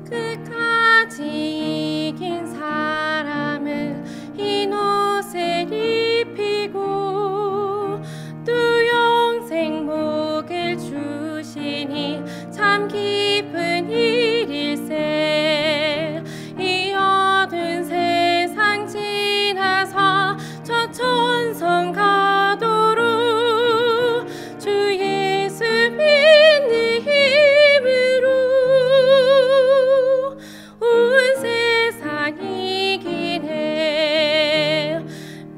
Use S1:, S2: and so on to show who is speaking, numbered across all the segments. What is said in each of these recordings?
S1: 끝까지 이긴 사람은 흰 옷을 입히고 또 영생 복을 주시니 참 기쁜 일일세. 이 어두운 세상 지나서 저 천성 가도록 주 예수 믿는 힘으로 온 세상 이기네.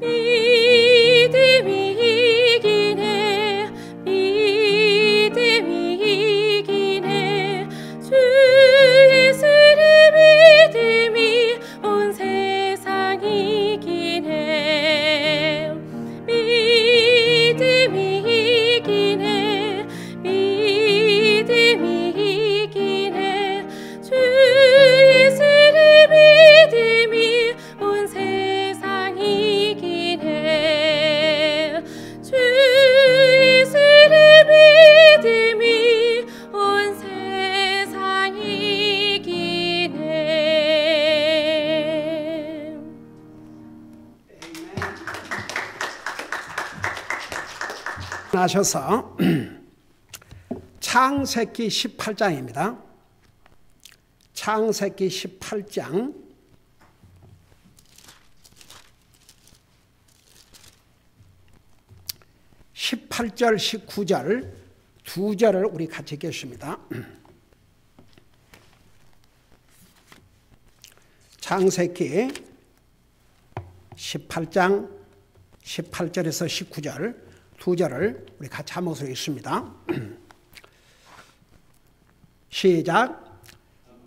S1: 믿음이 이기네. 믿음이 이기네. 주 예수를 믿음이 온 세상 이기네. 믿음이 이기네. 믿음이 이기네. 주 예수를 믿음이 온 세상 이기네. 주 예수를 믿음이 온 세상 이기네.
S2: 하셔서 창세기 18장입니다. 창세기 18장 18절 19절 두 절을 우리 같이 읽겠습니다. 창세기 18장 18절에서 19절 두 절을 우리 같이 한 목소리로 읽습니다. 시작.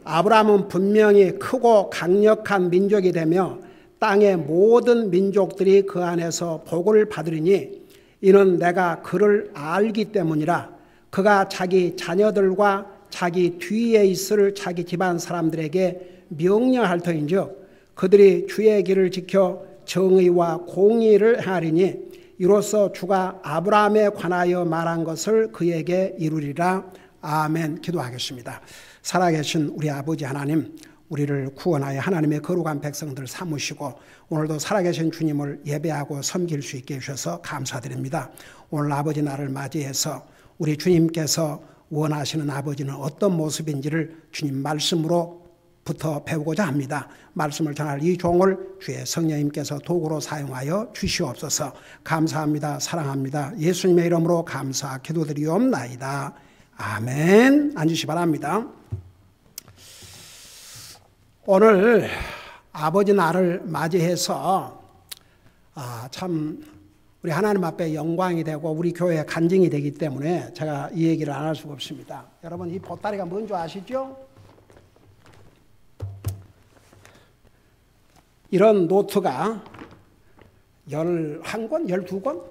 S2: 아브라함은 분명히 크고 강력한 민족이 되며 땅의 모든 민족들이 그 안에서 복을 받으리니 이는 내가 그를 알기 때문이라. 그가 자기 자녀들과 자기 뒤에 있을 자기 집안 사람들에게 명령할 터인즉 그들이 주의 길을 지켜 정의와 공의를 행하리니 이로써 주가 아브라함에 관하여 말한 것을 그에게 이루리라. 아멘. 기도하겠습니다. 살아계신 우리 아버지 하나님, 우리를 구원하여 하나님의 거룩한 백성들 삼으시고 오늘도 살아계신 주님을 예배하고 섬길 수 있게 해주셔서 감사드립니다. 오늘 아버지 날을 맞이해서 우리 주님께서 원하시는 아버지는 어떤 모습인지를 주님 말씀으로부터 배우고자 합니다. 말씀을 전할 이 종을 주의 성령님께서 도구로 사용하여 주시옵소서. 감사합니다. 사랑합니다. 예수님의 이름으로 감사 기도드리옵나이다. 아멘. 앉으시 바랍니다. 오늘 아버지 날을 맞이해서 참 우리 하나님 앞에 영광이 되고 우리 교회의 간증이 되기 때문에 제가 이 얘기를 안 할 수가 없습니다. 여러분 이 보따리가 뭔지 아시죠? 이런 노트가 11권, 12권?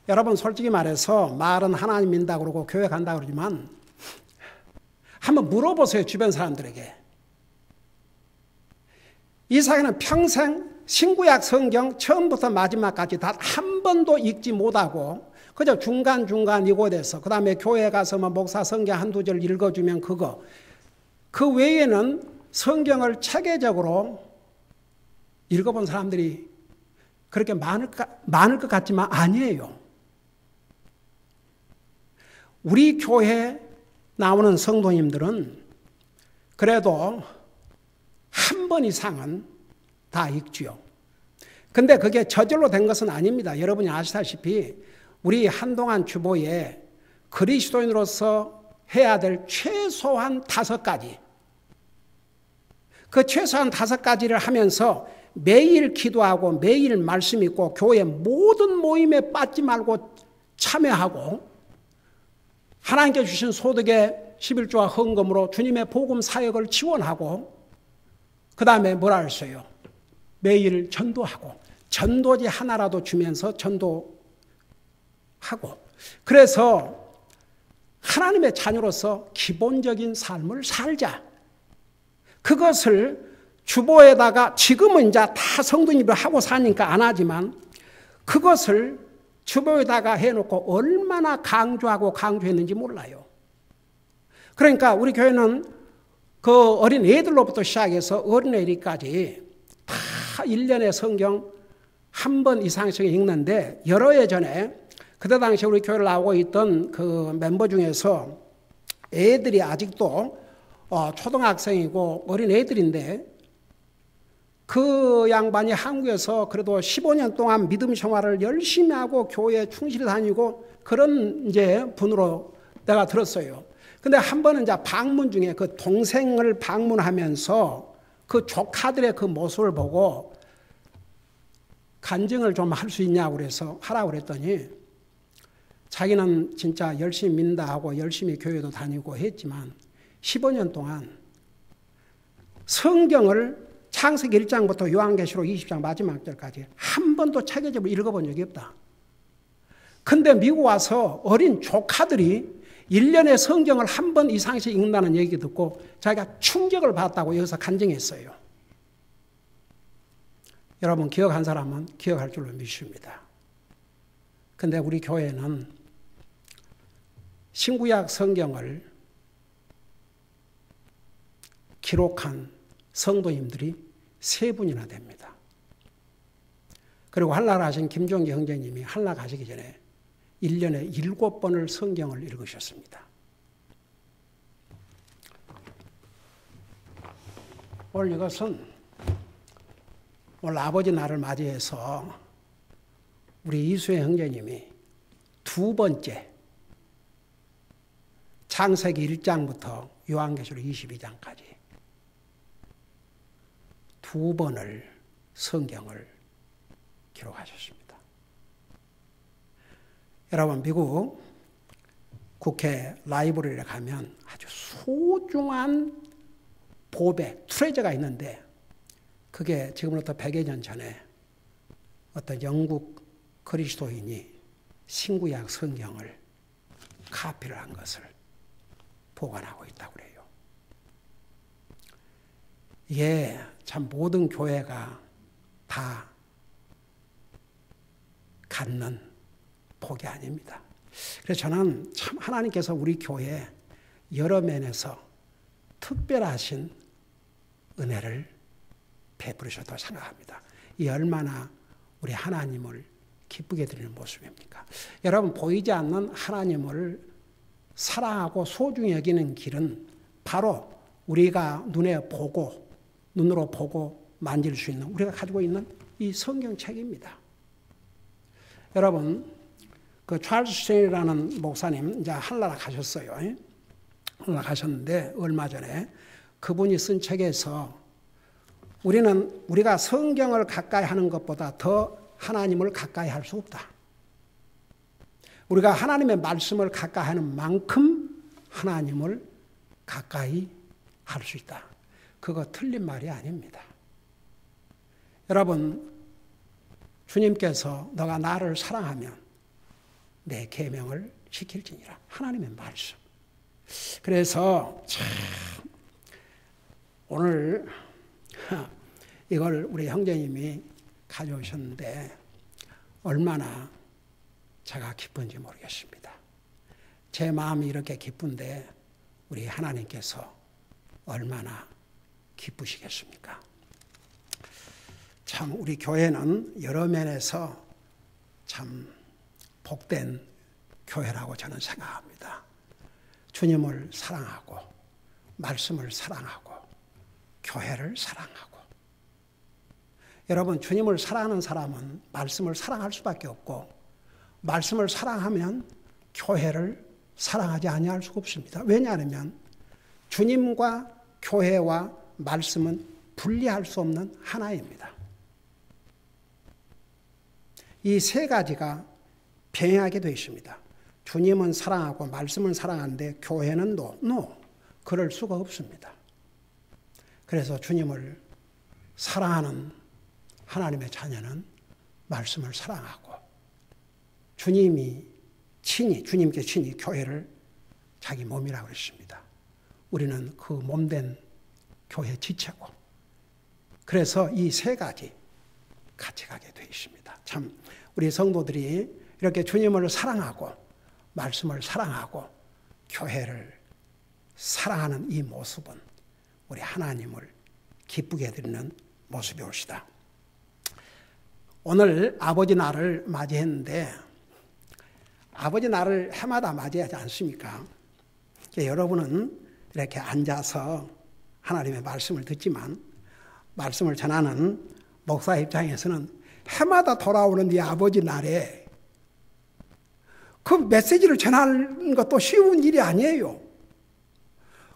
S2: 여러분 솔직히 말해서 말은 하나님 믿는다고 그러고 교회 간다고 그러지만 한번 물어보세요. 주변 사람들에게. 이 사회는 평생 신구약 성경 처음부터 마지막까지 단 한 번도 읽지 못하고 그저 중간중간 이곳에서 그 다음에 교회 가서 목사 성경 한두 절 읽어주면 그거. 그 외에는 성경을 체계적으로 읽어본 사람들이 그렇게 많을 것 같지만 아니에요. 우리 교회에 나오는 성도님들은 그래도 한 번 이상은 다 읽지요. 근데 그게 저절로 된 것은 아닙니다. 여러분이 아시다시피 우리 한동안 주보에 그리스도인으로서 해야 될 최소한 5가지, 그 최소한 5가지를 하면서 매일 기도하고 매일 말씀 읽고 교회 모든 모임에 빠지지 말고 참여하고 하나님께 주신 소득의 11조와 헌금으로 주님의 복음 사역을 지원하고 그 다음에 뭐라 했어요? 매일 전도하고 전도지 하나라도 주면서 전도하고 그래서 하나님의 자녀로서 기본적인 삶을 살자. 그것을 주보에다가 지금은 이제 다 성도님들 하고 사니까 안 하지만 그것을 주보에다가 해놓고 얼마나 강조하고 강조했는지 몰라요. 그러니까 우리 교회는 그 어린 애들로부터 시작해서 어린애들까지 다 1년에 성경 한 번 이상씩 읽는데, 여러 해 전에 그때 당시 우리 교회를 나오고 있던 그 멤버 중에서 애들이 아직도 초등학생이고 어린 애들인데, 그 양반이 한국에서 그래도 15년 동안 믿음 생활을 열심히 하고 교회에 충실히 다니고 그런 이제 분으로 내가 들었어요. 근데 한 번은 이제 방문 중에 그 동생을 방문하면서 그 조카들의 그 모습을 보고 간증을 좀 할 수 있냐고 그래서 하라고 그랬더니, 자기는 진짜 열심히 믿는다 하고 열심히 교회도 다니고 했지만 15년 동안 성경을 창세기 1장부터 요한계시록 20장 마지막 절까지 한 번도 책에접을 읽어본 적이 없다. 근데 미국 와서 어린 조카들이 1년에 성경을 한 번 이상씩 읽는다는 얘기 듣고 자기가 충격을 받았다고 여기서 간증했어요. 여러분, 기억한 사람은 기억할 줄로 믿습니다. 근데 우리 교회는 신구약 성경을 기록한 성도님들이 3분이나 됩니다. 그리고 한라 가신 김종기 형제님이 한라 가시기 전에 1년에 7번을 성경을 읽으셨습니다. 오늘 이것은 오늘 아버지 날을 맞이해서 우리 이수혜 형제님이 2번째 창세기 1장부터 요한계시록 22장까지 2번을 성경을 기록하셨습니다. 여러분, 미국 국회 라이브러리에 가면 아주 소중한 보배, 트레저가 있는데, 그게 지금부터 100여 년 전에 어떤 영국 그리스도인이 신구약 성경을 카피를 한 것을 보관하고 있다고 그래요. 이게 참 모든 교회가 다 갖는 복이 아닙니다. 그래서 저는 참 하나님께서 우리 교회에 여러 면에서 특별하신 은혜를 베풀으셨다고 생각합니다. 이 얼마나 우리 하나님을 기쁘게 드리는 모습입니까? 여러분, 보이지 않는 하나님을 사랑하고 소중히 여기는 길은 바로 우리가 눈으로 보고 만질 수 있는, 우리가 가지고 있는 이 성경책입니다. 여러분, 그 찰스 스테인이라는 목사님 이제 한나라 가셨어요. 한나라 가셨는데 얼마 전에 그분이 쓴 책에서 우리가 성경을 가까이 하는 것보다 더 하나님을 가까이 할 수 없다. 우리가 하나님의 말씀을 가까이 하는 만큼 하나님을 가까이 할 수 있다. 그거 틀린 말이 아닙니다. 여러분, 주님께서 너가 나를 사랑하면 내 계명을 지킬지니라. 하나님의 말씀. 그래서 참 오늘 이걸 우리 형제님이 가져오셨는데 얼마나 제가 기쁜지 모르겠습니다. 제 마음이 이렇게 기쁜데 우리 하나님께서 얼마나 기쁘시겠습니까? 참 우리 교회는 여러 면에서 참 복된 교회라고 저는 생각합니다. 주님을 사랑하고 말씀을 사랑하고 교회를 사랑하고, 여러분, 주님을 사랑하는 사람은 말씀을 사랑할 수밖에 없고, 말씀을 사랑하면 교회를 사랑하지 아니할 수가 없습니다. 왜냐하면 주님과 교회와 말씀은 분리할 수 없는 하나입니다. 이 세 가지가 병행하게 되어 있습니다. 주님은 사랑하고 말씀은 사랑하는데 교회는 그럴 수가 없습니다. 그래서 주님을 사랑하는 하나님의 자녀는 말씀을 사랑하고, 주님께 친히 교회를 자기 몸이라고 했습니다. 우리는 그 몸된 교회 지체고, 그래서 이 세 가지 같이 가게 되어 있습니다. 참 우리 성도들이 이렇게 주님을 사랑하고 말씀을 사랑하고 교회를 사랑하는 이 모습은 우리 하나님을 기쁘게 해드리는 모습이옵시다. 오늘 아버지 날을 맞이했는데 아버지 날을 해마다 맞이하지 않습니까? 여러분은 이렇게 앉아서 하나님의 말씀을 듣지만 말씀을 전하는 목사 입장에서는 해마다 돌아오는 이 아버지 날에 그 메시지를 전하는 것도 쉬운 일이 아니에요.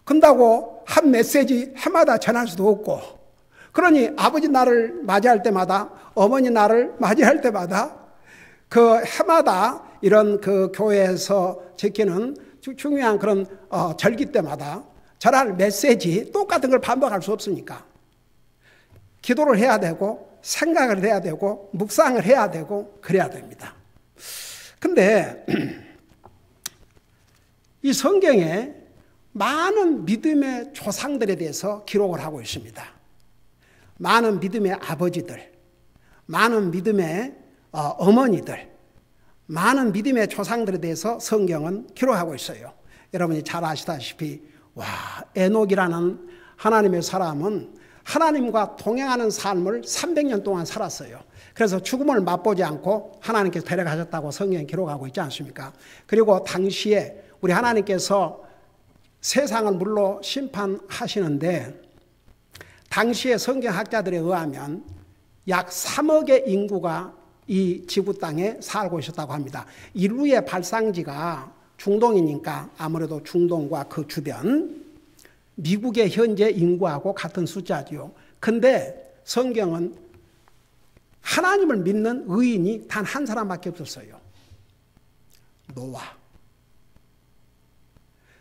S2: 그런다고 한 메시지 해마다 전할 수도 없고, 그러니 아버지 날을 맞이할 때마다, 어머니 날을 맞이할 때마다 그 해마다 이런 그 교회에서 지키는 중요한 그런 절기 때마다 전할 메시지 똑같은 걸 반복할 수 없으니까 기도를 해야 되고 생각을 해야 되고 묵상을 해야 되고 그래야 됩니다. 근데 이 성경에 많은 믿음의 조상들에 대해서 기록을 하고 있습니다. 많은 믿음의 아버지들, 많은 믿음의 어머니들, 많은 믿음의 조상들에 대해서 성경은 기록하고 있어요. 여러분이 잘 아시다시피 에녹이라는 하나님의 사람은 하나님과 동행하는 삶을 300년 동안 살았어요. 그래서 죽음을 맛보지 않고 하나님께서 데려가셨다고 성경에 기록하고 있지 않습니까? 그리고 당시에 우리 하나님께서 세상을 물로 심판하시는데 당시의 성경학자들에 의하면 약 3억의 인구가 이 지구 땅에 살고 있었다고 합니다. 인류의 발상지가 중동이니까 아무래도 중동과 그 주변, 미국의 현재 인구하고 같은 숫자지요. 근데 성경은 하나님을 믿는 의인이 단 한 사람밖에 없었어요. 노아.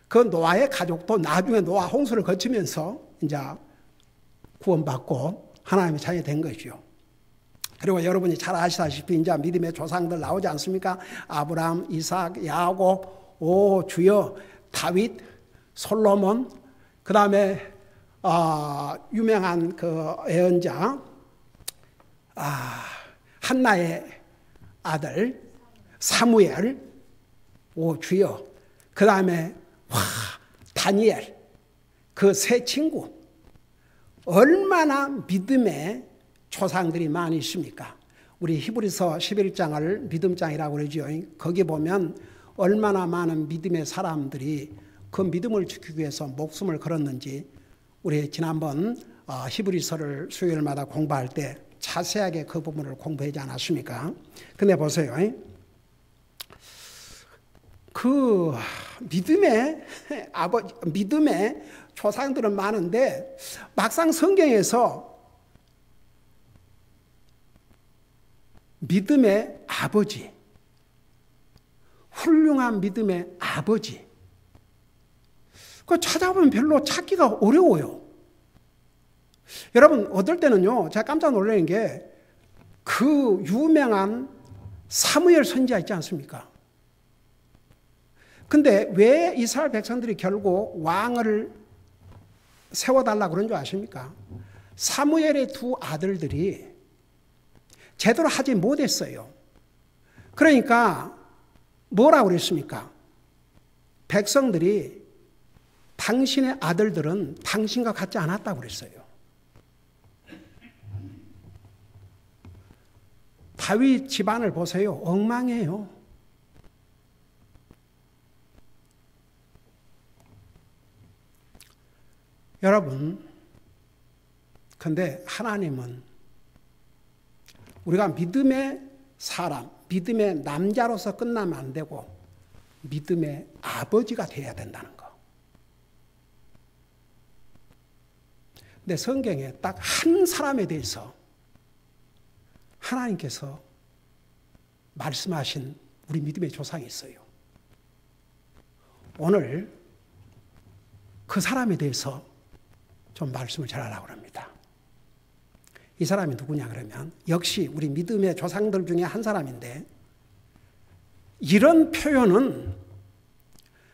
S2: 그 노아의 가족도 나중에 노아 홍수를 거치면서 이제 구원받고 하나님의 자녀이 된 것이요. 그리고 여러분이 잘 아시다시피 이제 믿음의 조상들 나오지 않습니까? 아브라함, 이삭, 야곱, 오 주여, 다윗, 솔로몬, 그 다음에 유명한 그 예언자 한나의 아들 사무엘, 오 주여, 그 다음에 다니엘, 그 세 친구, 얼마나 믿음의 조상들이 많이 있습니까? 우리 히브리서 11장을 믿음장이라고 그러죠. 거기 보면 얼마나 많은 믿음의 사람들이 그 믿음을 지키기 위해서 목숨을 걸었는지 우리 지난번 히브리서를 수요일마다 공부할 때 자세하게 그 부분을 공부하지 않았습니까? 근데 보세요. 그 믿음의 조상들은 많은데 막상 성경에서 믿음의 아버지, 훌륭한 믿음의 아버지, 그거 찾아보면 별로 찾기가 어려워요. 여러분, 어떨 때는요, 제가 깜짝 놀라는 게 그 유명한 사무엘 선지자 있지 않습니까? 근데 왜 이스라엘 백성들이 결국 왕을 세워달라고 그런 줄 아십니까? 사무엘의 두 아들들이 제대로 하지 못했어요. 그러니까 뭐라고 그랬습니까? 백성들이 당신의 아들들은 당신과 같지 않았다고 그랬어요. 다윗 집안을 보세요. 엉망이에요. 여러분, 근데 하나님은 우리가 믿음의 사람, 믿음의 남자로서 끝나면 안 되고 믿음의 아버지가 되어야 된다는 거. 근데 성경에 딱 한 사람에 대해서 하나님께서 말씀하신 우리 믿음의 조상이 있어요. 오늘 그 사람에 대해서 좀 말씀을 전하려고 합니다. 이 사람이 누구냐 그러면 역시 우리 믿음의 조상들 중에 한 사람인데 이런 표현은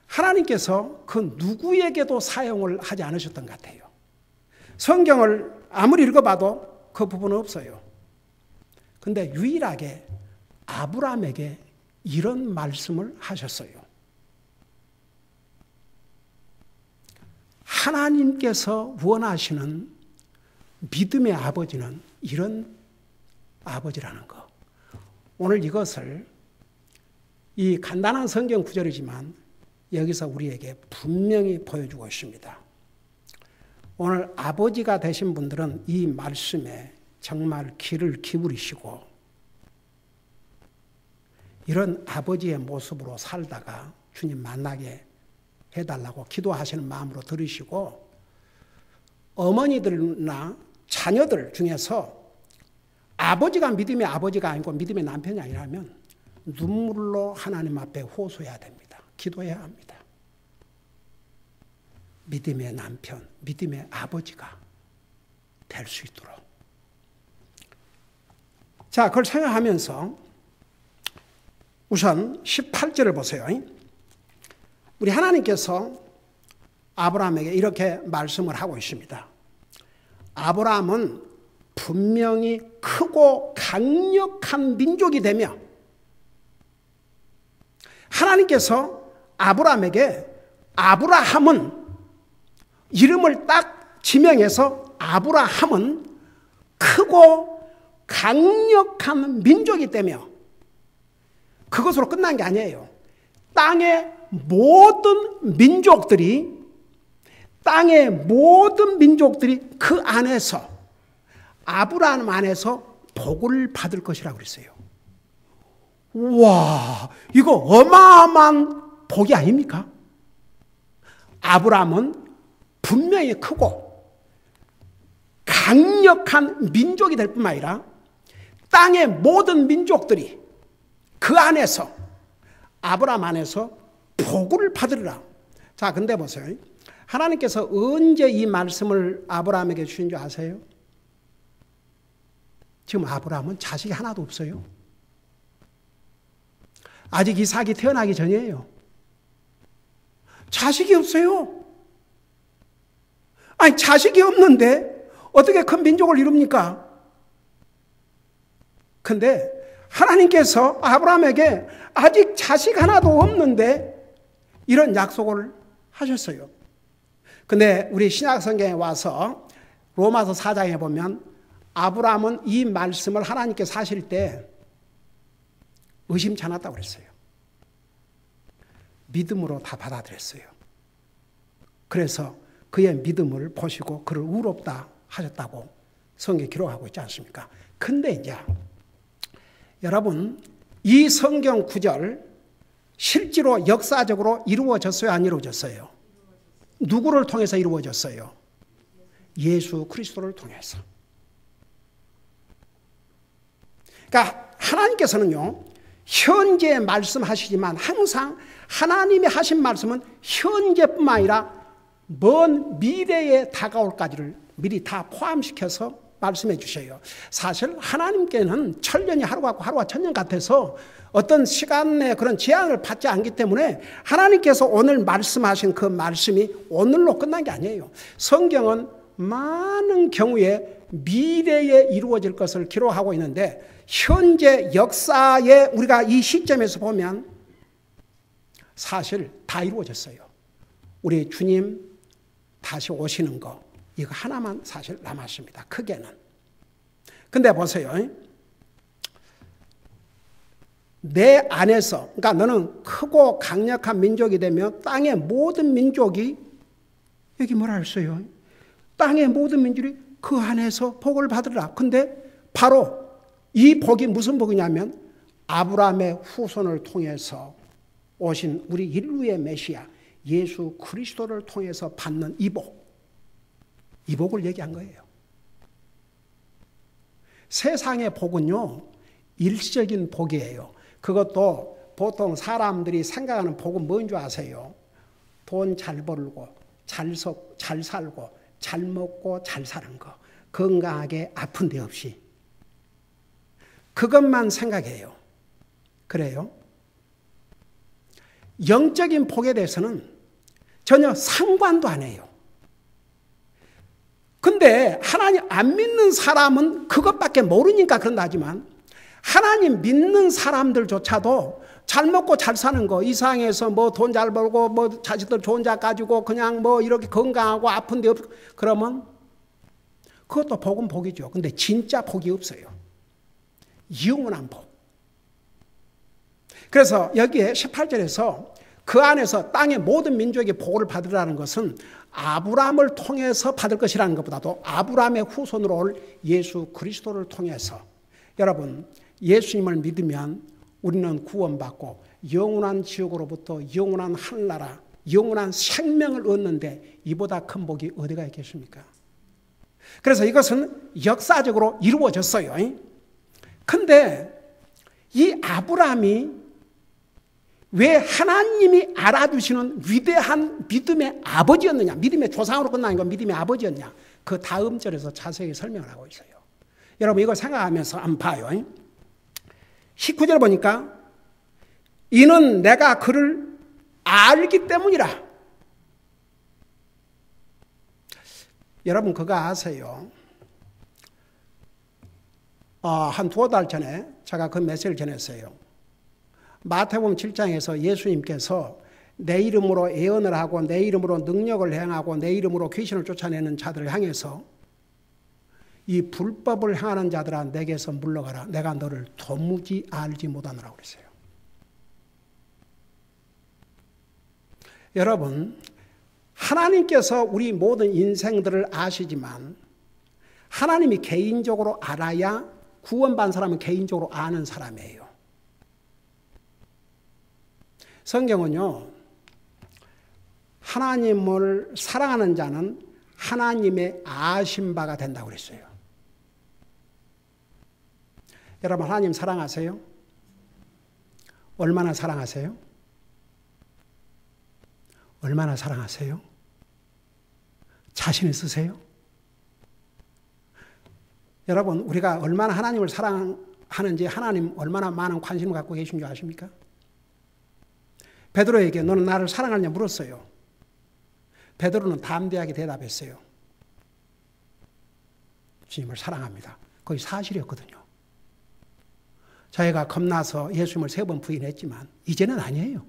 S2: 하나님께서 그 누구에게도 사용을 하지 않으셨던 것 같아요. 성경을 아무리 읽어봐도 그 부분은 없어요. 근데 유일하게 아브라함에게 이런 말씀을 하셨어요. 하나님께서 원하시는 믿음의 아버지는 이런 아버지라는 거. 오늘 이것을 이 간단한 성경 구절이지만 여기서 우리에게 분명히 보여주고 있습니다. 오늘 아버지가 되신 분들은 이 말씀에 정말 귀를 기울이시고 이런 아버지의 모습으로 살다가 주님 만나게 해달라고 기도하시는 마음으로 들으시고, 어머니들이나 자녀들 중에서 아버지가 믿음의 아버지가 아니고 믿음의 남편이 아니라면 눈물로 하나님 앞에 호소해야 됩니다. 기도해야 합니다. 믿음의 남편, 믿음의 아버지가 될 수 있도록. 자, 그걸 생각하면서 우선 18절을 보세요. 우리 하나님께서 아브라함에게 이렇게 말씀을 하고 있습니다. 아브라함은 분명히 크고 강력한 민족이 되며, 하나님께서 아브라함에게 아브라함은 이름을 딱 지명해서 아브라함은 크고 강력한 민족이 되며, 그것으로 끝난 게 아니에요. 땅의 모든 민족들이 그 안에서, 아브라함 안에서 복을 받을 것이라고 그랬어요. 와, 이거 어마어마한 복이 아닙니까? 아브라함은 분명히 크고 강력한 민족이 될 뿐만 아니라 땅의 모든 민족들이 그 안에서, 아브라함 안에서 복을 받으리라. 자, 근데 보세요. 하나님께서 언제 이 말씀을 아브라함에게 주신 줄 아세요? 지금 아브라함은 자식이 하나도 없어요. 아직 이삭이 태어나기 전이에요. 자식이 없어요. 아니, 자식이 없는데 어떻게 큰 민족을 이룹니까? 근데 하나님께서 아브라함에게 아직 자식 하나도 없는데 이런 약속을 하셨어요. 근데 우리 신약 성경에 와서 로마서 4장에 보면 아브라함은 이 말씀을 하나님께서 하실 때 의심치 않았다고 그랬어요. 믿음으로 다 받아들였어요. 그래서 그의 믿음을 보시고 그를 의롭다 하셨다고 성경에 기록하고 있지 않습니까? 근데 이제 여러분, 이 성경 구절 실제로 역사적으로 이루어졌어요, 안 이루어졌어요? 누구를 통해서 이루어졌어요? 예수 그리스도를 통해서. 그러니까 하나님께서는요, 현재 말씀하시지만 항상 하나님이 하신 말씀은 현재뿐만 아니라 먼 미래에 다가올까지를 미리 다 포함시켜서 말씀해 주셔요. 사실 하나님께는 천년이 하루 같고 하루가 천년 같아서 어떤 시간의 그런 제한을 받지 않기 때문에 하나님께서 오늘 말씀하신 그 말씀이 오늘로 끝난 게 아니에요. 성경은 많은 경우에 미래에 이루어질 것을 기록하고 있는데, 현재 역사에 우리가 이 시점에서 보면 사실 다 이루어졌어요. 우리 주님 다시 오시는 거, 이거 하나만 사실 남았습니다. 크게는. 근데 보세요. 내 안에서, 그러니까 너는 크고 강력한 민족이 되며 땅의 모든 민족이, 여기 뭐라 했어요? 땅의 모든 민족이 그 안에서 복을 받으라. 근데 바로 이 복이 무슨 복이냐면 아브라함의 후손을 통해서 오신 우리 인류의 메시아 예수 그리스도를 통해서 받는 이 복, 이 복을 얘기한 거예요. 세상의 복은요, 일시적인 복이에요. 그것도 보통 사람들이 생각하는 복은 뭔 줄 아세요? 돈 잘 벌고 잘 살고 잘 먹고 잘 사는 거, 건강하게 아픈 데 없이, 그것만 생각해요. 그래요? 영적인 복에 대해서는 전혀 상관도 안 해요. 근데 하나님 안 믿는 사람은 그것밖에 모르니까 그런다 하지만 하나님 믿는 사람들조차도 잘 먹고 잘 사는 거, 이상해서 뭐 돈 잘 벌고 뭐 자식들 좋은 자 가지고 그냥 뭐 이렇게 건강하고 아픈데 그러면 그것도 복은 복이죠. 근데 진짜 복이 없어요. 영원한 복. 그래서 여기에 18절에서 그 안에서 땅의 모든 민족이 복을 받으라는 것은 아브라함을 통해서 받을 것이라는 것보다도 아브라함의 후손으로 올 예수 그리스도를 통해서, 여러분 예수님을 믿으면 우리는 구원받고 영원한 지옥으로부터 영원한 하늘나라, 영원한 생명을 얻는데 이보다 큰 복이 어디가 있겠습니까? 그래서 이것은 역사적으로 이루어졌어요. 근데 이 아브라함이 왜 하나님이 알아주시는 위대한 믿음의 아버지였느냐, 믿음의 조상으로 끝나는 건 믿음의 아버지였냐, 그 다음 절에서 자세히 설명을 하고 있어요. 여러분 이걸 생각하면서 한번 봐요. 19절 보니까 이는 내가 그를 알기 때문이라. 여러분 그거 아세요? 한 두어 달 전에 제가 그 메시지를 전했어요. 마태복음 7장에서 예수님께서 내 이름으로 예언을 하고 내 이름으로 능력을 행하고 내 이름으로 귀신을 쫓아내는 자들을 향해서 이 불법을 행하는 자들아 내게서 물러가라. 내가 너를 도무지 알지 못하노라고 그랬어요. 여러분 하나님께서 우리 모든 인생들을 아시지만 하나님이 개인적으로 알아야 구원받은 사람은 개인적으로 아는 사람이에요. 성경은요, 하나님을 사랑하는 자는 하나님의 아신 바가 된다고 그랬어요. 여러분 하나님 사랑하세요? 얼마나 사랑하세요? 얼마나 사랑하세요? 자신 있으세요? 여러분 우리가 얼마나 하나님을 사랑하는지 하나님 얼마나 많은 관심을 갖고 계신 줄 아십니까? 베드로에게 너는 나를 사랑하느냐 물었어요. 베드로는 담대하게 대답했어요. 주님을 사랑합니다. 그게 사실이었거든요. 자기가 겁나서 예수님을 3번 부인했지만 이제는 아니에요.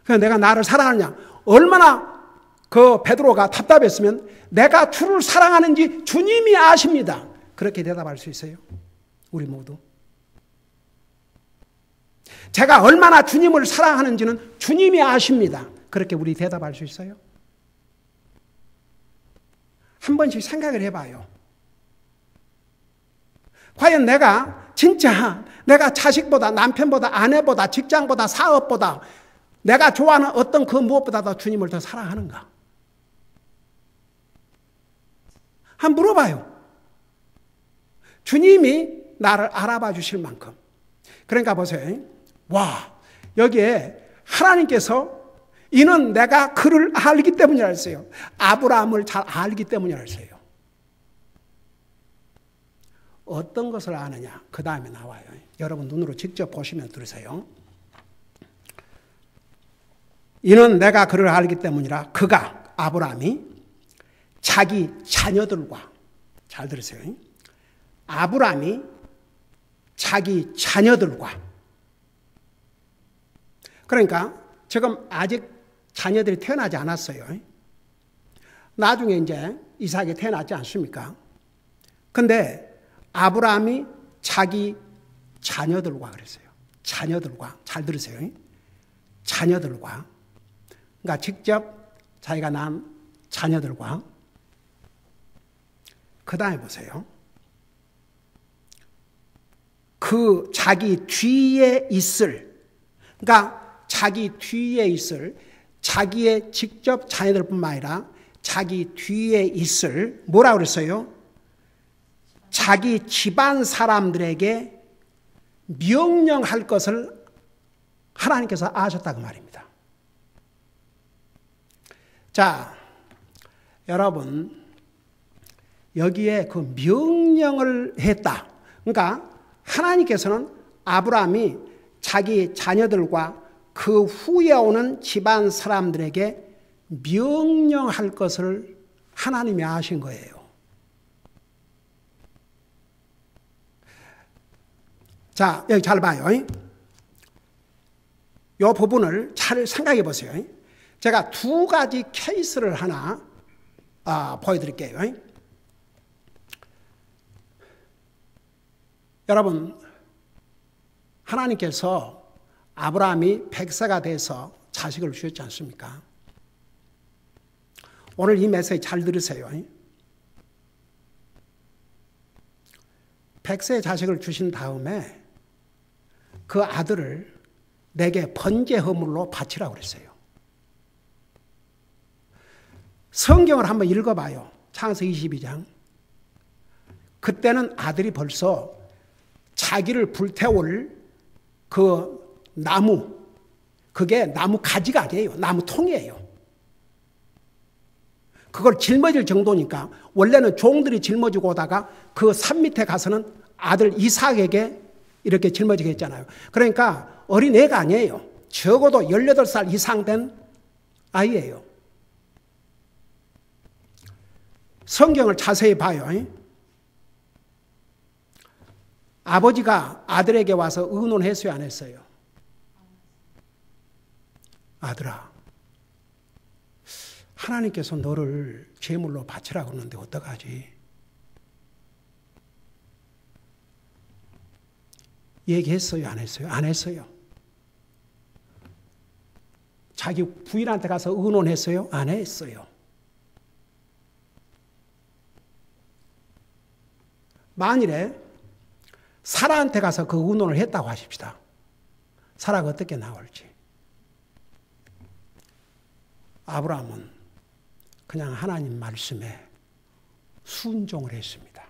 S2: 그래서 내가 나를 사랑하느냐, 얼마나 그 베드로가 답답했으면 내가 주를 사랑하는지 주님이 아십니다. 그렇게 대답할 수 있어요. 우리 모두. 제가 얼마나 주님을 사랑하는지는 주님이 아십니다. 그렇게 우리 대답할 수 있어요? 한 번씩 생각을 해봐요. 과연 내가 진짜 내가 자식보다 남편보다 아내보다 직장보다 사업보다 내가 좋아하는 어떤 그 무엇보다도 주님을 더 사랑하는가? 한번 물어봐요. 주님이 나를 알아봐 주실 만큼. 그러니까 보세요. 와, 여기에 하나님께서 이는 내가 그를 알기 때문이라 했어요. 아브라함을 잘 알기 때문이라 했어요. 어떤 것을 아느냐? 그 다음에 나와요. 여러분 눈으로 직접 보시면 들으세요. 이는 내가 그를 알기 때문이라 그가 아브라함이 자기 자녀들과, 잘 들으세요. 아브라함이 자기 자녀들과, 그러니까 지금 아직 자녀들이 태어나지 않았어요. 나중에 이제 이삭이 태어나지 않습니까? 근데 아브라함이 자기 자녀들과 그랬어요. 자녀들과, 잘 들으세요. 자녀들과, 그러니까 직접 자기가 낳은 자녀들과, 그 다음에 보세요. 그 자기 뒤에 있을, 그러니까 자기 뒤에 있을 자기의 직접 자녀들뿐만 아니라 자기 뒤에 있을 뭐라고 그랬어요? 자기 집안 사람들에게 명령할 것을 하나님께서 아셨다고 말입니다. 자, 여러분 여기에 그 명령을 했다. 그러니까 하나님께서는 아브라함이 자기 자녀들과 그 후에 오는 집안 사람들에게 명령할 것을 하나님이 아신 거예요. 자, 여기 잘 봐요. 이 부분을 잘 생각해 보세요. 제가 두 가지 케이스를 하나 보여드릴게요. 여러분, 하나님께서 아브라함이 100세가 돼서 자식을 주셨지 않습니까? 오늘 이 메시지 잘 들으세요. 100세의 자식을 주신 다음에 그 아들을 내게 번제 허물로 바치라고 그랬어요. 성경을 한번 읽어봐요. 창세기 22장. 그때는 아들이 벌써 자기를 불태울 그 나무, 그게 나무 가지가 아니에요. 나무 통이에요. 그걸 짊어질 정도니까 원래는 종들이 짊어지고 오다가 그 산 밑에 가서는 아들 이삭에게 이렇게 짊어지게 했잖아요. 그러니까 어린애가 아니에요. 적어도 18살 이상 된 아이예요. 성경을 자세히 봐요. 아버지가 아들에게 와서 의논했어요, 안 했어요? 아들아, 하나님께서 너를 제물로 바치라고 하는데 어떡하지? 얘기했어요, 안 했어요? 안 했어요. 자기 부인한테 가서 의논했어요? 안 했어요. 만일에 사라한테 가서 그 의논을 했다고 하십시다. 사라가 어떻게 나올지. 아브라함은 그냥 하나님 말씀에 순종을 했습니다.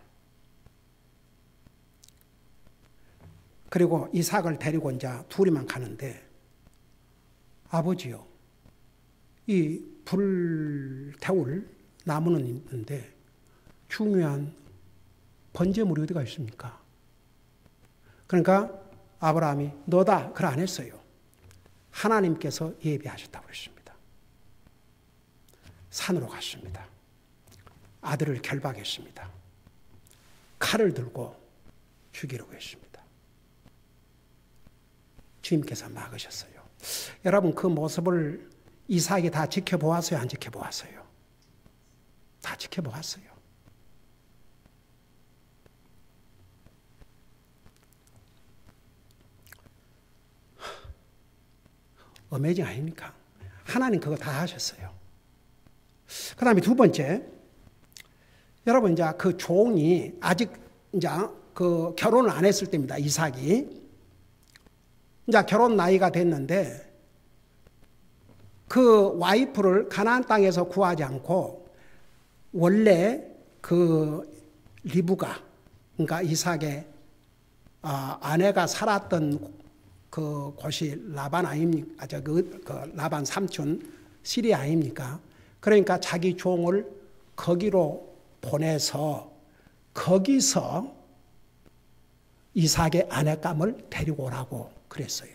S2: 그리고 이삭을 데리고 이제 둘이만 가는데, 아버지요, 이 불태울 나무는 있는데 중요한 번제물이 어디가 있습니까? 그러니까 아브라함이 너다, 그래 안 했어요. 하나님께서 예비하셨다고 그랬습니다. 산으로 갔습니다. 아들을 결박했습니다. 칼을 들고 죽이려고 했습니다. 주님께서 막으셨어요. 여러분, 그 모습을 이삭이 다 지켜보았어요, 안 지켜보았어요? 다 지켜보았어요. 어메이징 아닙니까? 하나님 그거 다 하셨어요. 그 다음에 두 번째, 여러분, 이제 그 종이 아직 이제 그 결혼을 안 했을 때입니다. 이삭이. 이제 결혼 나이가 됐는데 그 와이프를 가나안 땅에서 구하지 않고 원래 그 리브가, 그러니까 이삭의 아내가 살았던 그 곳이 라반 아닙니까? 그 라반 삼촌 시리 아닙니까? 그러니까 자기 종을 거기로 보내서 거기서 이삭의 아내감을 데리고 오라고 그랬어요.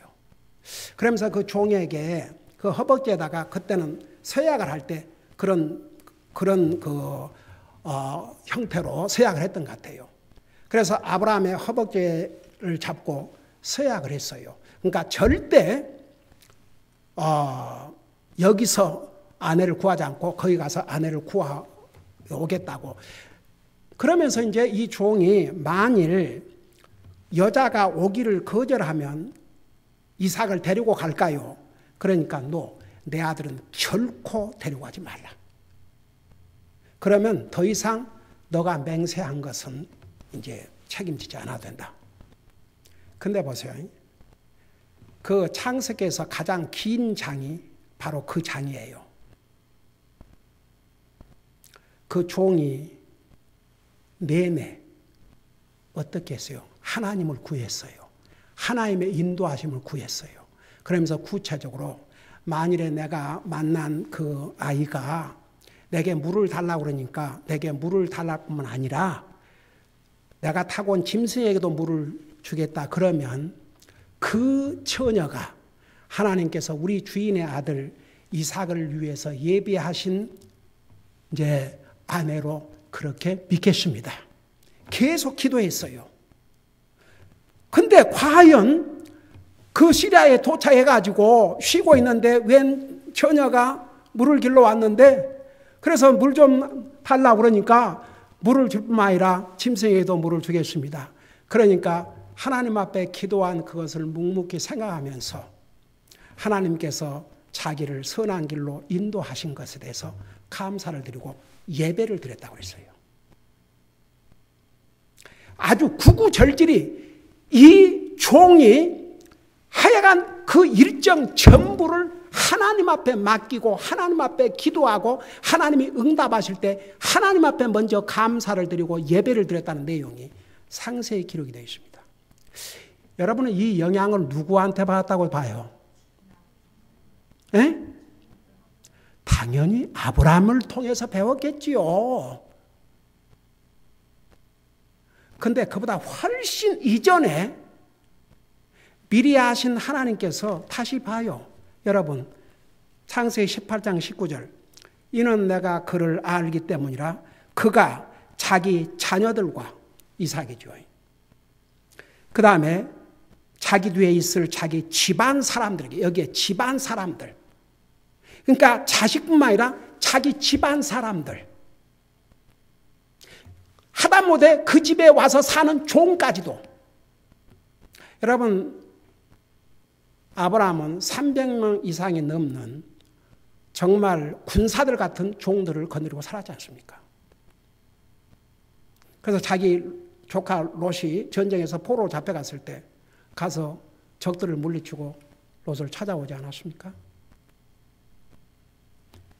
S2: 그러면서 그 종에게 그 허벅지에다가 그때는 서약을 할 때 그런 그 형태로 서약을 했던 것 같아요. 그래서 아브라함의 허벅지를 잡고 서약을 했어요. 그러니까 절대 여기서 아내를 구하지 않고 거기 가서 아내를 구하오겠다고. 그러면서 이제 이 종이 만일 여자가 오기를 거절하면 이삭을 데리고 갈까요? 그러니까 너, 내 아들은 결코 데리고 가지 말라. 그러면 더 이상 너가 맹세한 것은 이제 책임지지 않아도 된다. 근데 보세요. 그 창세기에서 가장 긴 장이 바로 그 장이에요. 그 종이 내내 어떻게 했어요? 하나님을 구했어요. 하나님의 인도하심을 구했어요. 그러면서 구체적으로 만일에 내가 만난 그 아이가 내게 물을 달라고 그러니까 내게 물을 달라고 뿐만 아니라 내가 타고 온 짐승에게도 물을 주겠다. 그러면 그 처녀가 하나님께서 우리 주인의 아들 이삭을 위해서 예비하신 이제 아내로 그렇게 믿겠습니다. 계속 기도했어요. 근데 과연 그 시리아에 도착해가지고 쉬고 있는데 웬 처녀가 물을 길러 왔는데, 그래서 물 좀 달라고 그러니까 물을 줄 뿐만 아니라 짐승에게도 물을 주겠습니다. 그러니까 하나님 앞에 기도한 그것을 묵묵히 생각하면서 하나님께서 자기를 선한 길로 인도하신 것에 대해서 감사를 드리고 예배를 드렸다고 했어요. 아주 구구절절히 이 종이 하여간 그 일정 전부를 하나님 앞에 맡기고 하나님 앞에 기도하고 하나님이 응답하실 때 하나님 앞에 먼저 감사를 드리고 예배를 드렸다는 내용이 상세히 기록이 되어 있습니다. 여러분은 이 영향을 누구한테 받았다고 봐요? 에? 당연히 아브라함을 통해서 배웠겠지요. 근데 그보다 훨씬 이전에 미리 하신 하나님께서 다시 봐요. 여러분, 창세기 18장 19절. 이는 내가 그를 알기 때문이라 그가 자기 자녀들과 이삭이죠. 그 다음에 자기 뒤에 있을 자기 집안 사람들에게, 여기에 집안 사람들. 그러니까 자식뿐만 아니라 자기 집안 사람들. 하다못해 그 집에 와서 사는 종까지도. 여러분, 아브라함은 300명 이상이 넘는 정말 군사들 같은 종들을 거느리고 살았지 않습니까? 그래서 자기 조카 롯이 전쟁에서 포로로 잡혀갔을 때 가서 적들을 물리치고 롯을 찾아오지 않았습니까?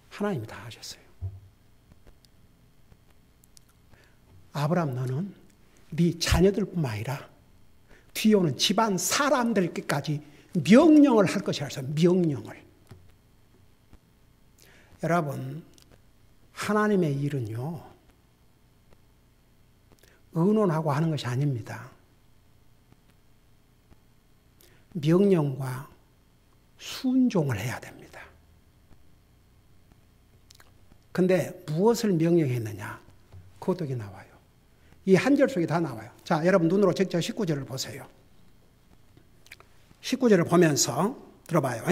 S2: 하나님이 다 하셨어요. 아브라함, 너는 네 자녀들뿐만 아니라 뒤에 오는 집안 사람들께까지 명령을 할 것이라 해서 명령을. 여러분, 하나님의 일은요, 의논하고 하는 것이 아닙니다. 명령과 순종을 해야 됩니다. 근데 무엇을 명령했느냐? 그것도 여기 나와요. 이 한 절 속에 다 나와요. 자, 여러분 눈으로 직접 19절을 보세요. 19절을 보면서 들어봐요.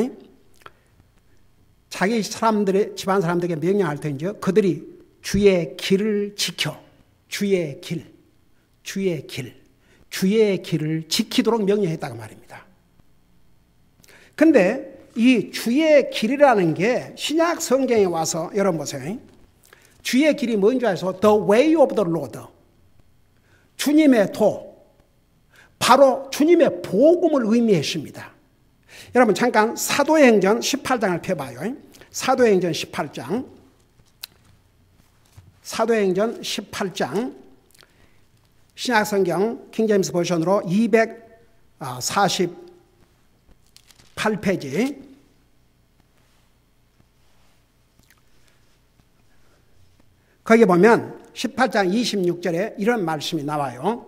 S2: 자기 사람들의, 집안 사람들에게 명령할 때인지 그들이 주의 길을 지켜, 주의 길을 지키도록 명령했다고 말입니다. 근데 이 주의 길이라는 게 신약 성경에 와서 여러분 보세요. 주의 길이 뭔 줄 아세요? The way of the Lord. 주님의 도. 바로 주님의 복음을 의미했습니다. 여러분 잠깐 사도행전 18장을 펴봐요. 사도행전 18장. 사도행전 18장. 신약성경 킹제임스 버전으로 248페이지. 거기 보면 18장 26절에 이런 말씀이 나와요.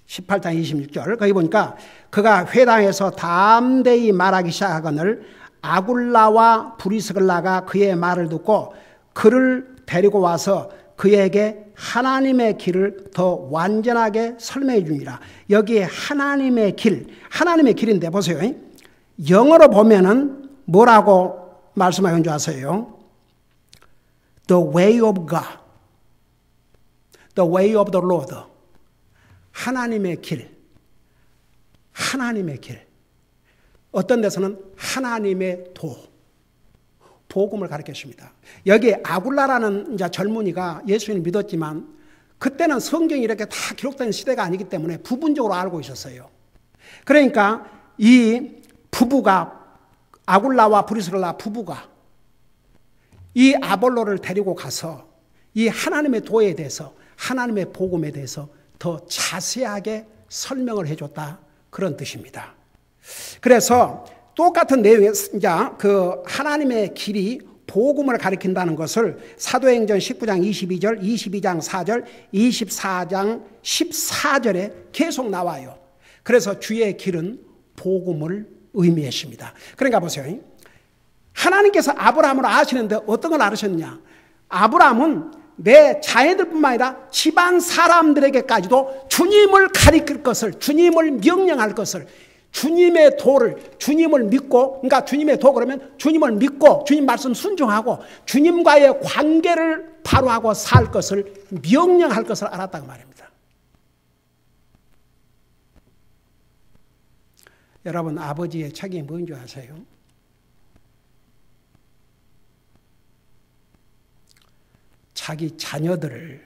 S2: 18장 26절. 거기 보니까 그가 회당에서 담대히 말하기 시작하거늘 아굴라와 브리스글라가 그의 말을 듣고 그를 데리고 와서 그에게 하나님의 길을 더 완전하게 설명해 줍니다. 여기에 하나님의 길인데 보세요. 영어로 보면은 뭐라고 말씀하는 줄 아세요? The way of God. The way of the Lord. 하나님의 길. 하나님의 길. 어떤 데서는 하나님의 도. 복음을 가르쳤습니다. 여기 아굴라라는 이제 젊은이가 예수님을 믿었지만 그때는 성경이 이렇게 다 기록된 시대가 아니기 때문에 부분적으로 알고 있었어요. 그러니까 이 부부가 아굴라와 브리스글라 부부가 이 아볼로를 데리고 가서 이 하나님의 도에 대해서 하나님의 복음에 대해서 더 자세하게 설명을 해줬다 그런 뜻입니다. 그래서 똑같은 내용의 이제 그 하나님의 길이 복음을 가리킨다는 것을 사도행전 19장 22절, 22장 4절, 24장 14절에 계속 나와요. 그래서 주의 길은 복음을 의미했습니다. 그러니까 보세요. 하나님께서 아브라함을 아시는데 어떤 걸 알으셨냐? 아브라함은 내 자녀들뿐만 아니라 집안 사람들에게까지도 주님을 가리킬 것을, 주님을 명령할 것을, 주님의 도를, 주님을 믿고, 그러니까 주님의 도 그러면 주님을 믿고 주님 말씀 순종하고 주님과의 관계를 바로 하고 살 것을 명령할 것을 알았다고 말입니다. 여러분, 아버지의 책임이 뭔지 아세요? 자기 자녀들을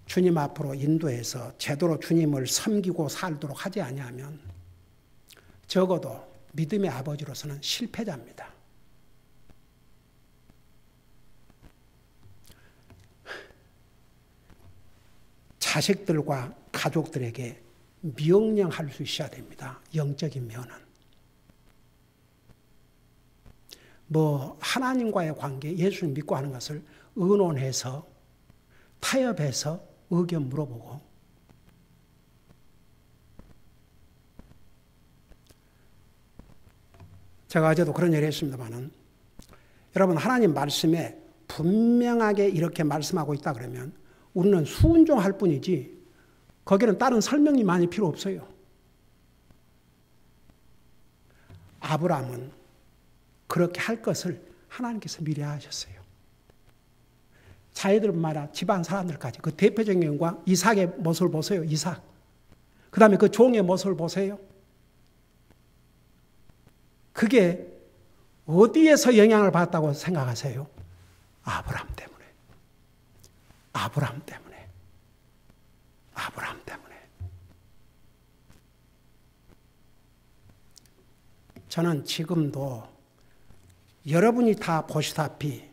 S2: 주님 앞으로 인도해서 제대로 주님을 섬기고 살도록 하지 아니하면 적어도 믿음의 아버지로서는 실패자입니다. 자식들과 가족들에게 명령할 수 있어야 됩니다. 영적인 면은. 하나님과의 관계, 예수를 믿고 하는 것을 의논해서, 타협해서 의견 물어보고, 제가 어제도 그런 얘기를 했습니다만은, 여러분, 하나님 말씀에 분명하게 이렇게 말씀하고 있다 그러면 우리는 순종할 뿐이지 거기는 다른 설명이 많이 필요 없어요. 아브라함은 그렇게 할 것을 하나님께서 미리 하셨어요. 자녀들뿐만 아니라 집안 사람들까지. 그 대표적인 경우가 이삭의 모습을 보세요. 이삭. 그 다음에 그 종의 모습을 보세요. 그게 어디에서 영향을 받았다고 생각하세요? 아브라함 때문에. 아브라함 때문에. 아브라함 때문에. 저는 지금도 여러분이 다 보시다시피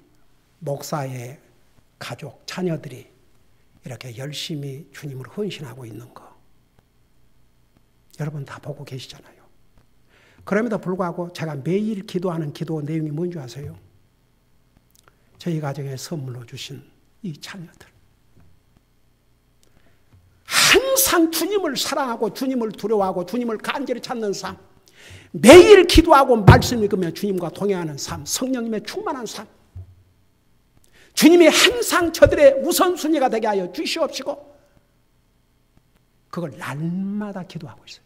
S2: 목사의 가족, 자녀들이 이렇게 열심히 주님을 헌신하고 있는 거 여러분 다 보고 계시잖아요. 그럼에도 불구하고 제가 매일 기도하는 기도 내용이 뭔지 아세요? 저희 가정에 선물로 주신 이 자녀들. 항상 주님을 사랑하고 주님을 두려워하고 주님을 간절히 찾는 삶. 매일 기도하고 말씀 읽으며 주님과 동행하는 삶. 성령님의 충만한 삶. 주님이 항상 저들의 우선순위가 되게 하여 주시옵시고 그걸 날마다 기도하고 있어요.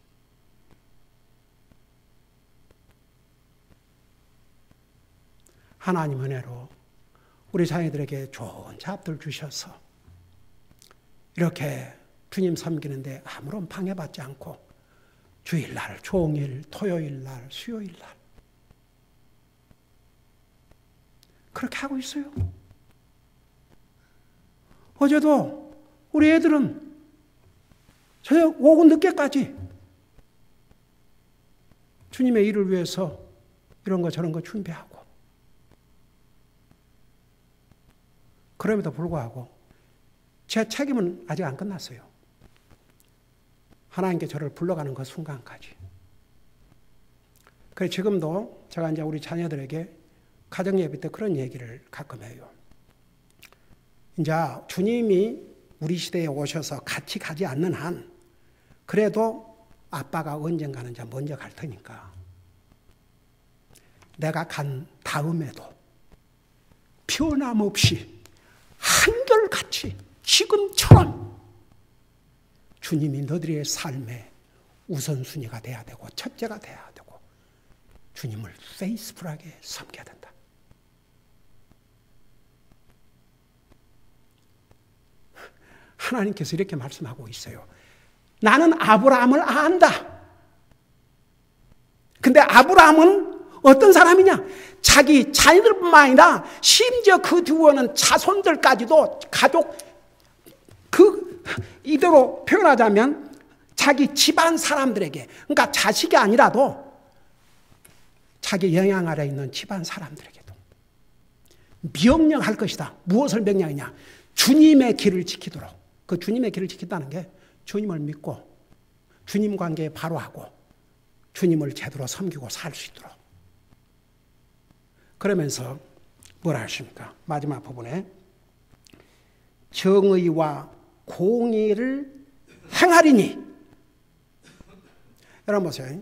S2: 하나님 은혜로 우리 자녀들에게 좋은 잡들 주셔서 이렇게 주님 섬기는데 아무런 방해받지 않고 주일날, 종일, 토요일날, 수요일날 그렇게 하고 있어요. 어제도 우리 애들은 저녁 오후 늦게까지 주님의 일을 위해서 이런 거 저런 거 준비하고 그럼에도 불구하고 제 책임은 아직 안 끝났어요. 하나님께 저를 불러가는 그 순간까지. 그래서 지금도 제가 이제 우리 자녀들에게 가정예배 때 그런 얘기를 가끔 해요. 이제 주님이 우리 시대에 오셔서 같이 가지 않는 한 그래도 아빠가 언젠가는 이제 먼저 갈 테니까 내가 간 다음에도 변함없이 한결같이 지금처럼 주님이 너희들의 삶의 우선순위가 돼야 되고 첫째가 돼야 되고 주님을 페이스풀하게 섬겨야 된다. 하나님께서 이렇게 말씀하고 있어요. 나는 아브라함을 안다. 근데 아브라함은 어떤 사람이냐? 자기 자녀들뿐만 아니라 심지어 그 뒤에는 자손들까지도 가족 이대로 표현하자면 자기 집안 사람들에게 그러니까 자식이 아니라도 자기 영향 아래 있는 집안 사람들에게도 명령할 것이다. 무엇을 명령하냐? 주님의 길을 지키도록. 그 주님의 길을 지킨다는 게 주님을 믿고 주님 관계에 바로 하고 주님을 제대로 섬기고 살 수 있도록. 그러면서 뭐라 하십니까? 마지막 부분에 정의와 공의를 행하리니. 여러분 보세요.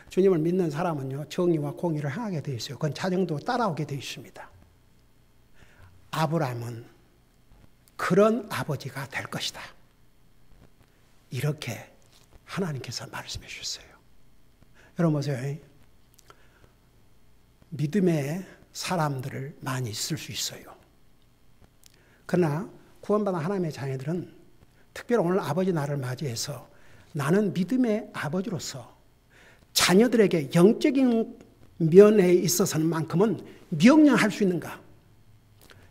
S2: 주님을 믿는 사람은요 정의와 공의를 행하게 되어 있어요. 그건 자정도 따라오게 되어 있습니다. 아브라함은 그런 아버지가 될 것이다. 이렇게 하나님께서 말씀해 주셨어요. 여러분 보세요. 믿음의 사람들을 많이 있을 수 있어요. 그러나 구원받은 하나님의 자녀들은 특별히 오늘 아버지 날을 맞이해서 나는 믿음의 아버지로서 자녀들에게 영적인 면에 있어서는 만큼은 명령할 수 있는가?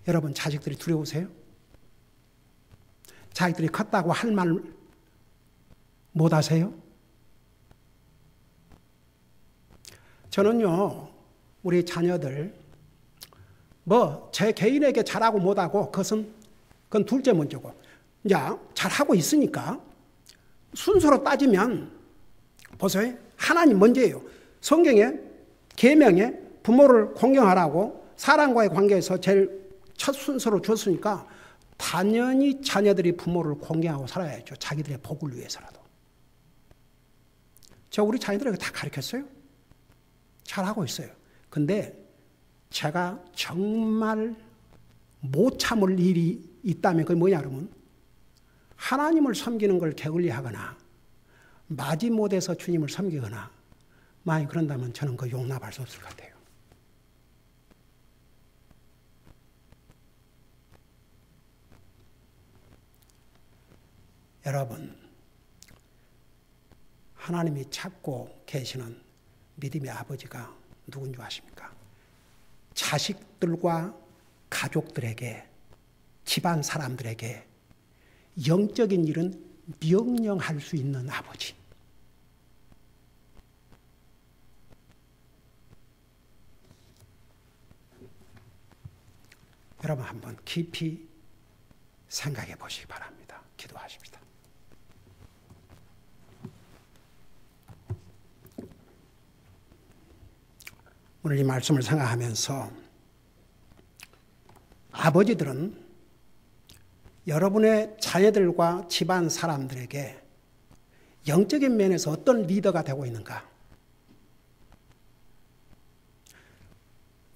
S2: 여러분 자식들이 두려우세요? 자식들이 컸다고 할 말 못 하세요? 저는요, 우리 자녀들 제 개인에게 잘하고 못하고 그건 둘째 문제고, 이제 잘하고 있으니까 순서로 따지면 보세요. 하나님 먼저예요. 성경에 계명에 부모를 공경하라고 사람과의 관계에서 제일 첫 순서로 줬으니까 당연히 자녀들이 부모를 공경하고 살아야죠. 자기들의 복을 위해서라도. 제가 우리 자녀들에게 다 가르쳤어요. 잘하고 있어요. 근데 제가 정말 못 참을 일이 있다면 그게 뭐냐 그러면 하나님을 섬기는 걸 게을리하거나 마지못해서 주님을 섬기거나 만약 그런다면 저는 그 용납할 수 없을 것 같아요. 여러분, 하나님이 찾고 계시는 믿음의 아버지가 누군지 아십니까? 자식들과 가족들에게, 집안 사람들에게 영적인 일은 명령할 수 있는 아버지. 여러분 한번 깊이 생각해 보시기 바랍니다. 기도하십시다. 오늘 이 말씀을 생각하면서 아버지들은 여러분의 자녀들과 집안 사람들에게 영적인 면에서 어떤 리더가 되고 있는가?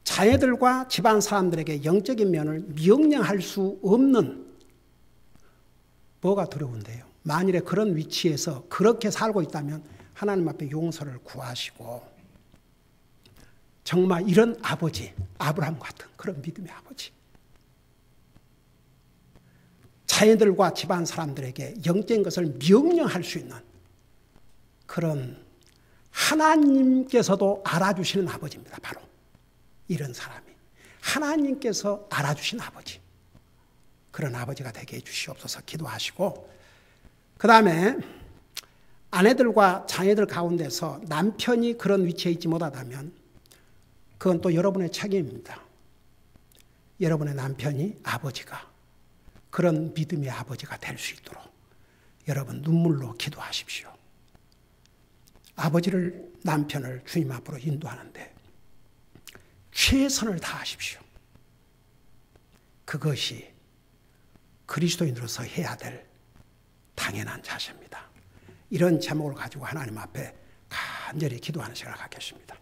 S2: 자녀들과 집안 사람들에게 영적인 면을 명령할 수 없는 뭐가 두려운데요? 만일에 그런 위치에서 그렇게 살고 있다면 하나님 앞에 용서를 구하시고 정말 이런 아버지, 아브라함 같은 그런 믿음의 아버지. 자녀들과 집안 사람들에게 영적인 것을 명령할 수 있는 그런 하나님께서도 알아주시는 아버지입니다. 바로 이런 사람이. 하나님께서 알아주신 아버지. 그런 아버지가 되게 해주시옵소서 기도하시고 그 다음에 아내들과 자녀들 가운데서 남편이 그런 위치에 있지 못하다면 그건 또 여러분의 책임입니다. 여러분의 남편이 아버지가 그런 믿음의 아버지가 될 수 있도록 여러분 눈물로 기도하십시오. 아버지를 남편을 주님 앞으로 인도하는데 최선을 다하십시오. 그것이 그리스도인으로서 해야 될 당연한 자세입니다. 이런 제목을 가지고 하나님 앞에 간절히 기도하는 시간을 갖겠습니다.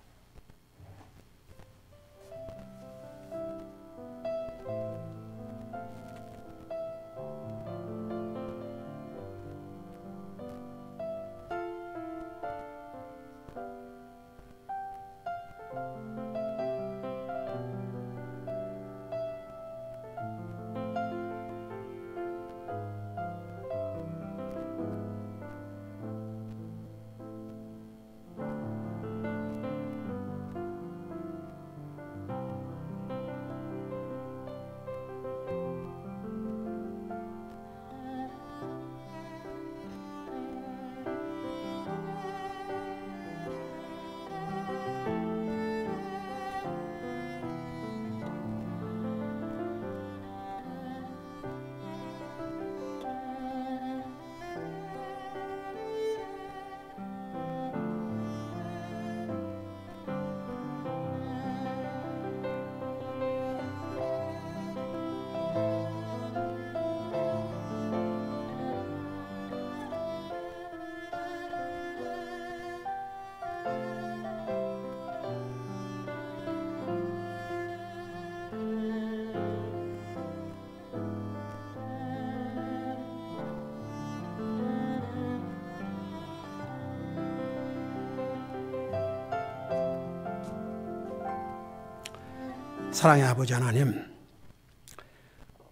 S2: 사랑의 아버지 하나님,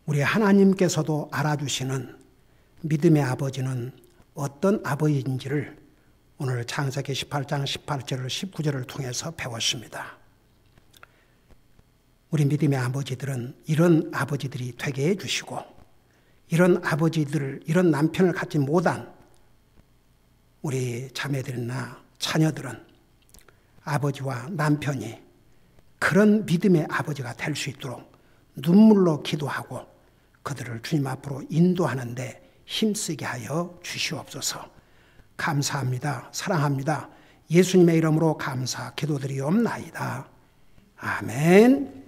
S2: 우리 하나님께서도 알아주시는 믿음의 아버지는 어떤 아버지인지를 오늘 창세기 18장 18절을 19절을 통해서 배웠습니다. 우리 믿음의 아버지들은 이런 아버지들이 되게 해주시고, 이런 아버지들, 이런 남편을 갖지 못한 우리 자매들이나 자녀들은 아버지와 남편이 그런 믿음의 아버지가 될 수 있도록 눈물로 기도하고 그들을 주님 앞으로 인도하는데 힘쓰게 하여 주시옵소서. 감사합니다. 사랑합니다. 예수님의 이름으로 감사 기도드리옵나이다. 아멘.